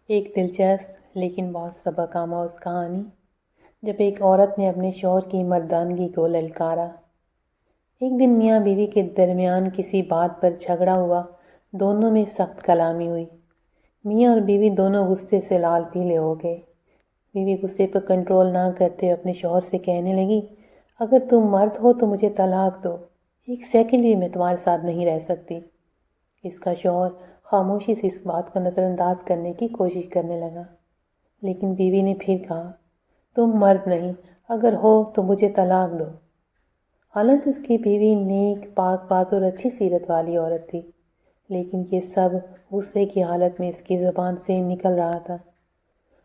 ایک دلچسپ لیکن بہت سبق آموز کہانی جب ایک عورت نے اپنے شوہر کی مردانگی کو للکارا۔ ایک دن میاں بیوی کے درمیان کسی بات پر جھگڑا ہوا، دونوں میں سخت کلامی ہوئی۔ میاں اور بیوی دونوں غصے سے لال پیلے ہو گئے۔ بیوی غصے پر کنٹرول نہ کرتے اپنے شوہر سے کہنے لگی، اگر تم مرد ہو تو مجھے طلاق دو، ایک سیکنڈ بھی میں تمہارے ساتھ نہیں رہ سکتی۔ اس کا شوہر خاموشی سے اس بات کو نظر انداز کرنے کی کوشش کرنے لگا، لیکن بیوی نے پھر کہا، تم مرد نہیں، اگر ہو تو مجھے طلاق دو۔ حالانکہ اس کی بیوی نیک، پاک باز اور اچھی سیرت والی عورت تھی، لیکن یہ سب غصے کی حالت میں اس کی زبان سے نکل رہا تھا،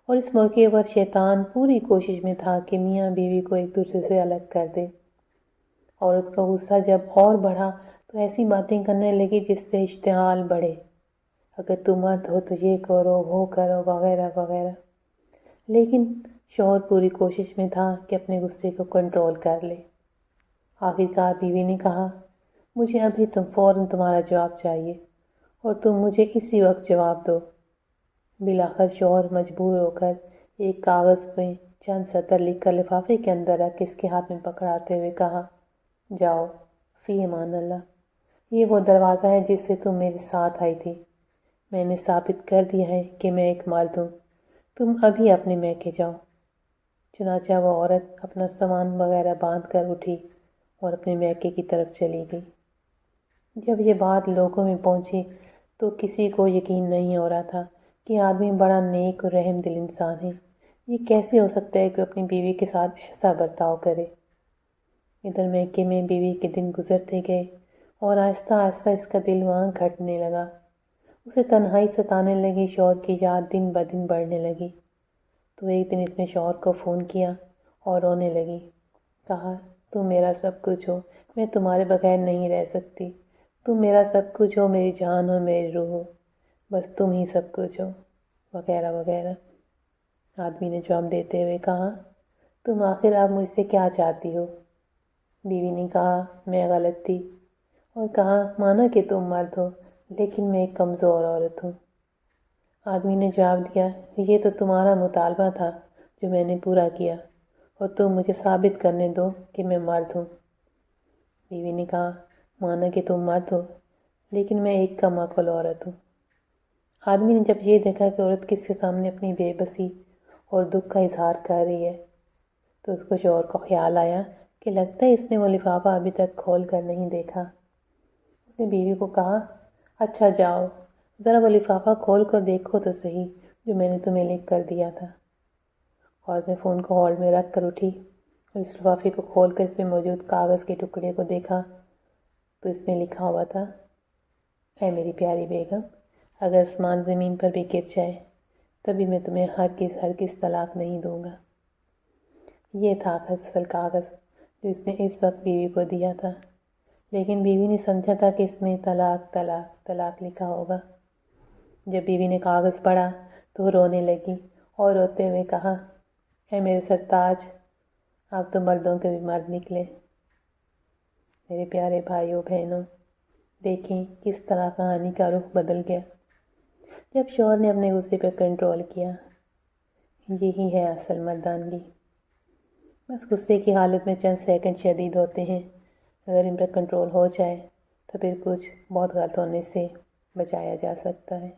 اور اس موقع پر شیطان پوری کوشش میں تھا کہ میاں بیوی کو ایک دوسرے سے الگ کر دے۔ عورت کا غصہ جب اور بڑھا تو ایسی باتیں کرنے لگی جس سے اشتعال بڑھے، اگر تم مرد ہو تو یہ کرو، وہ کرو، وغیرہ وغیرہ۔ لیکن شوہر پوری کوشش میں تھا کہ اپنے غصے کو کنٹرول کر لے۔ آخرکار بیوی نے کہا، مجھے ابھی فوراً تمہارا جواب چاہیے اور تم مجھے اسی وقت جواب دو۔ بالآخر شوہر مجبور ہو کر ایک کاغذ پہ چند سطر لکھ کر لفافے کے اندر رکھ کے اس کے ہاتھ میں پکڑاتے ہوئے کہا، جاؤ، فی امان اللہ، یہ وہ دروازہ ہے جس سے تم میرے ساتھ آئی تھی۔ میں نے ثابت کر دیا ہے کہ میں ایک مرد ہوں، تم ابھی اپنے میکے جاؤ۔ چنانچہ وہ عورت اپنا سامان وغیرہ باندھ کر اٹھی اور اپنے میکے کی طرف چلی گئی۔ جب یہ بات لوگوں میں پہنچی تو کسی کو یقین نہیں ہو رہا تھا کہ آدمی بڑا نیک اور رحم دل انسان ہے، یہ کیسے ہو سکتا ہے کہ اپنی بیوی کے ساتھ ایسا برتاؤ کرے۔ ادھر میکے میں بیوی کے دن گزرتے گئے اور آہستہ آہستہ اس کا دل وہاں گھٹنے لگا۔ اسے تنہائی ستانے لگی، شوہر کی یاد دن بدن بڑھنے لگی۔ تو ایک دن اس نے شوہر کو فون کیا اور رونے لگی، کہا، تم میرا سب کچھ ہو، میں تمہارے بغیر نہیں رہ سکتی، تم میرا سب کچھ ہو، میری جان ہو، میری روح ہو، بس تم ہی سب کچھ ہو، وغیرہ وغیرہ۔ آدمی نے جواب دیتے ہوئے کہا، تم آخر آپ مجھ سے کیا چاہتی ہو؟ بیوی نے کہا، میں غلط تھی، اور کہا، مانا کہ تم مرد ہو لیکن میں ایک کمزور عورت ہوں۔ آدمی نے جواب دیا، یہ تو تمہارا مطالبہ تھا جو میں نے پورا کیا، اور تم مجھے ثابت کرنے دو کہ میں مرد ہوں۔ بیوی نے کہا، مانا کہ تم مرد ہو لیکن میں ایک کم عقل عورت ہوں۔ آدمی نے جب یہ دیکھا کہ عورت کس کے سامنے اپنی بے بسی اور دکھ کا اظہار کر رہی ہے تو اس کو شوہر کو خیال آیا کہ لگتا ہے اس نے وہ لفافہ ابھی تک کھول کر نہیں دیکھا۔ اس نے بیوی کو کہا، اچھا جاؤ، ذرا وہ لفافہ کھول کر دیکھو تو صحیح جو میں نے تمہیں لکھ کر دیا تھا۔ عورت نے فون کو ہولڈ میں رکھ کر اٹھی اور اس لفافے کو کھول کر اس میں موجود کاغذ کے ٹکڑے کو دیکھا تو اس میں لکھا ہوا تھا، اے میری پیاری بیگم، اگر آسمان زمین پر بھی گر جائے تبھی میں تمہیں ہرگز طلاق نہیں دوں گا۔ یہ تھا اصل کاغذ جو اس نے اس وقت بیوی کو دیا تھا، لیکن بیوی نے سمجھا تھا کہ اس میں طلاق طلاق طلاق لکھا ہوگا۔ جب بیوی نے کاغذ پڑھا تو رونے لگی اور روتے ہوئے کہا، اے میرے سرتاج، آپ تو مردوں کے بھی مرد نکلے۔ میرے پیارے بھائیوں بہنوں، دیکھیں کس طرح کہانی کا رخ بدل گیا جب شوہر نے اپنے غصے پہ کنٹرول کیا۔ یہی ہے اصل مردانگی۔ بس غصے کی حالت میں چند سیکنڈ شدید ہوتے ہیں، اگر ان پر کنٹرول ہو جائے تو پھر کچھ بہت غلط ہونے سے بچایا جا سکتا ہے۔